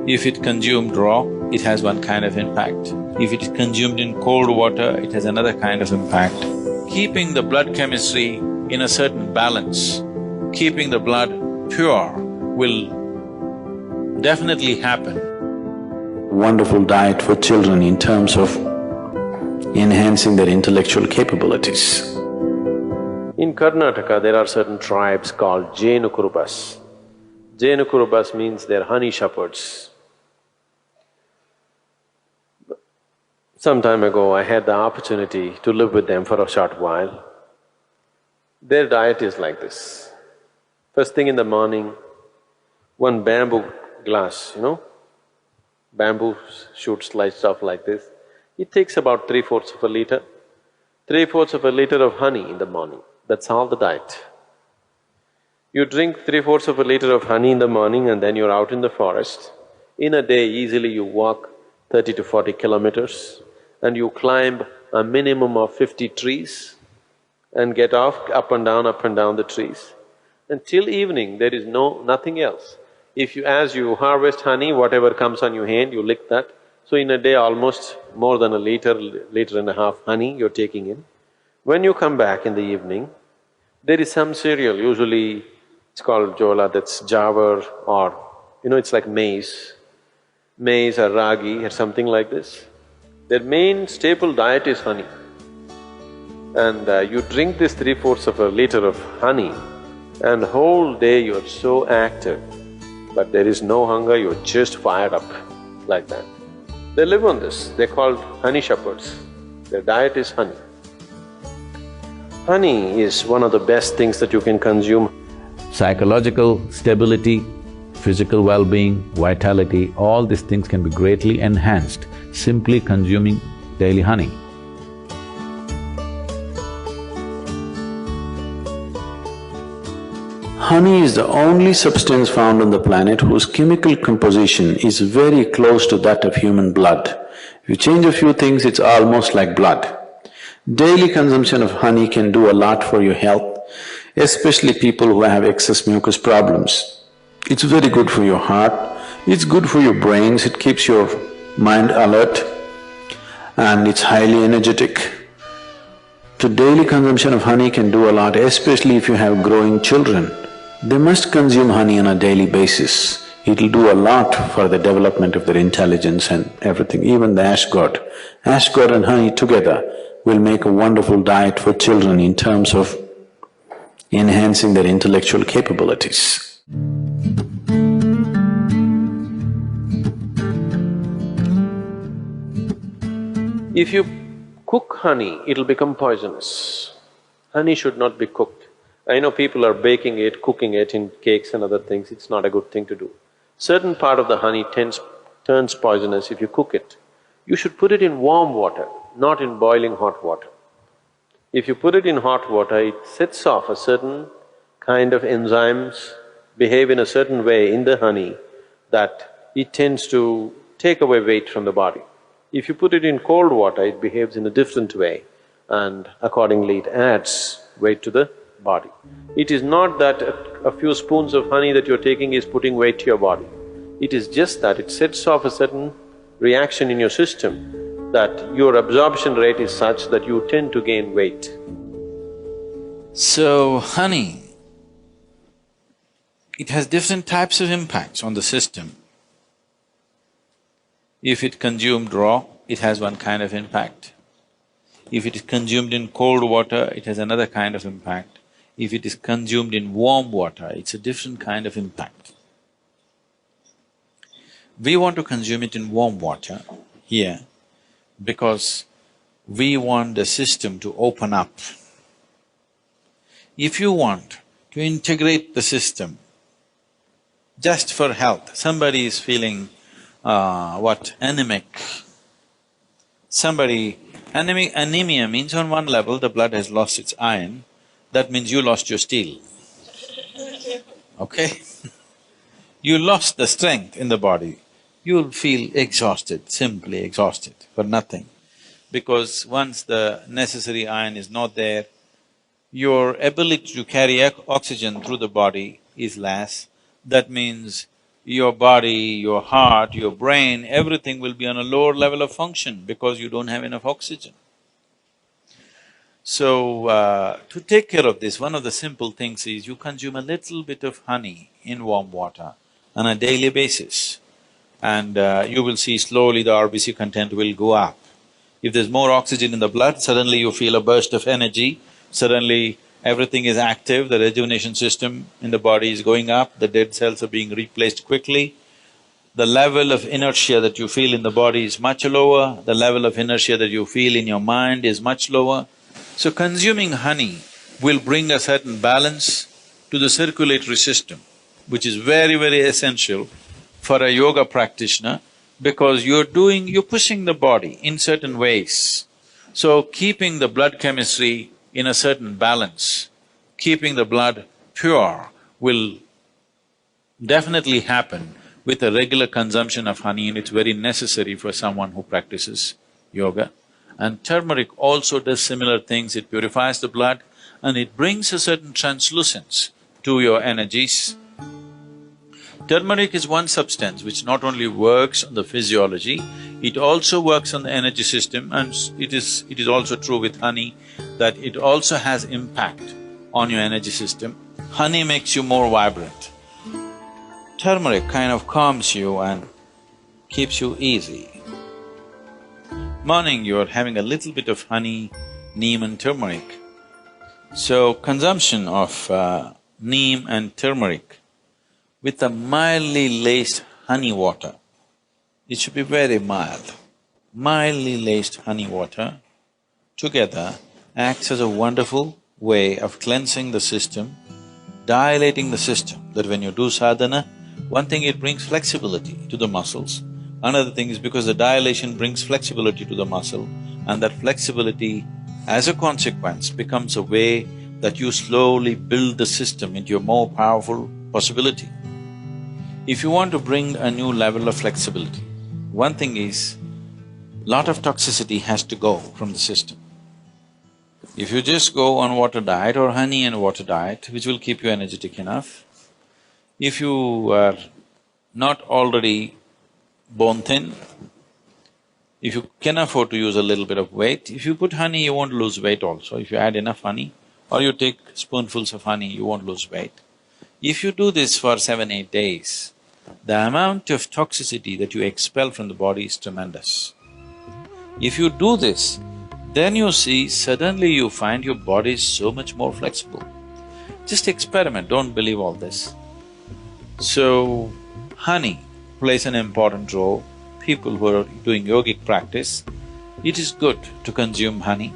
If it consumed raw, it has one kind of impact. If it is consumed in cold water, it has another kind of impact. Keeping the blood chemistry in a certain balance, keeping the blood pure will definitely happen. Wonderful diet for children in terms of enhancing their intellectual capabilities. In Karnataka, there are certain tribes called Jenukurubas. Jenukurubas means they're honey shepherds. Some time ago, I had the opportunity to live with them for a short while. Their diet is like this. First thing in the morning, one bamboo glass, bamboo shoot sliced off like this. It takes about 3/4 of a liter. 3/4 of a liter of honey in the morning, that's all the diet. You drink 3/4 of a liter of honey in the morning and then you're out in the forest. In a day, easily you walk 30 to 40 kilometers and you climb a minimum of 50 trees and get off up and down the trees. Until evening, there is nothing else. As you harvest honey, whatever comes on your hand, you lick that. So in a day, almost more than a liter and a half honey you're taking in. When you come back in the evening, there is some cereal, usually it's called jola, that's jawar, or it's like maize or ragi or something like this. Their main staple diet is honey. And you drink this 3/4 of a liter of honey and whole day you're so active, but there is no hunger, you're just fired up like that. They live on this, they're called honey shepherds. Their diet is honey. Honey is one of the best things that you can consume. Psychological stability, physical well-being, vitality, all these things can be greatly enhanced simply consuming daily honey. Honey is the only substance found on the planet whose chemical composition is very close to that of human blood. If you change a few things, it's almost like blood. Daily consumption of honey can do a lot for your health, especially people who have excess mucus problems. It's very good for your heart, it's good for your brains, it keeps your mind alert and it's highly energetic. So daily consumption of honey can do a lot, especially if you have growing children. They must consume honey on a daily basis. It'll do a lot for the development of their intelligence and everything, even the ash god. Ash god and honey together will make a wonderful diet for children in terms of enhancing their intellectual capabilities. If you cook honey, it'll become poisonous. Honey should not be cooked. I know people are baking it, cooking it in cakes and other things, it's not a good thing to do. Certain part of the honey turns poisonous if you cook it. You should put it in warm water, not in boiling hot water. If you put it in hot water, it sets off a certain kind of enzymes, behave in a certain way in the honey that it tends to take away weight from the body. If you put it in cold water, it behaves in a different way and accordingly it adds weight to the body. It is not that a few spoons of honey that you're taking is putting weight to your body. It is just that it sets off a certain reaction in your system that your absorption rate is such that you tend to gain weight. So, honey, it has different types of impacts on the system. If it consumed raw, it has one kind of impact. If it is consumed in cold water, it has another kind of impact. If it is consumed in warm water, it's a different kind of impact. We want to consume it in warm water here because we want the system to open up. If you want to integrate the system just for health, somebody is feeling anemic. Anemia means on one level the blood has lost its iron, that means you lost your steel, okay? You lost the strength in the body, you'll feel exhausted, simply exhausted for nothing. Because once the necessary iron is not there, your ability to carry oxygen through the body is less. That means your body, your heart, your brain, everything will be on a lower level of function because you don't have enough oxygen. So, to take care of this, one of the simple things is you consume a little bit of honey in warm water on a daily basis, and you will see slowly the RBC content will go up. If there's more oxygen in the blood, suddenly you feel a burst of energy, suddenly everything is active, the rejuvenation system in the body is going up, the dead cells are being replaced quickly, the level of inertia that you feel in the body is much lower, the level of inertia that you feel in your mind is much lower. So consuming honey will bring a certain balance to the circulatory system, which is very, very essential for a yoga practitioner because you're pushing the body in certain ways. So keeping the blood chemistry in a certain balance, keeping the blood pure will definitely happen with a regular consumption of honey, and it's very necessary for someone who practices yoga. And turmeric also does similar things, it purifies the blood and it brings a certain translucence to your energies. Turmeric is one substance which not only works on the physiology, it also works on the energy system, and it is also true with honey that it also has impact on your energy system. Honey makes you more vibrant. Turmeric kind of calms you and keeps you easy. Morning you're having a little bit of honey, neem and turmeric. So consumption of neem and turmeric with a mildly laced honey water, it should be very mild. Mildly laced honey water together acts as a wonderful way of cleansing the system, dilating the system, that when you do sadhana, one thing, it brings flexibility to the muscles. Another thing is because the dilation brings flexibility to the muscle, and that flexibility, as a consequence, becomes a way that you slowly build the system into a more powerful possibility. If you want to bring a new level of flexibility, one thing is, lot of toxicity has to go from the system. If you just go on water diet or honey and water diet, which will keep you energetic enough, if you are not already bone thin, if you can afford to use a little bit of weight, if you put honey, you won't lose weight also. If you add enough honey or you take spoonfuls of honey, you won't lose weight. If you do this for 7-8 days, the amount of toxicity that you expel from the body is tremendous. If you do this, then you see suddenly you find your body is so much more flexible. Just experiment, don't believe all this. So, honey plays an important role. People who are doing yogic practice, it is good to consume honey.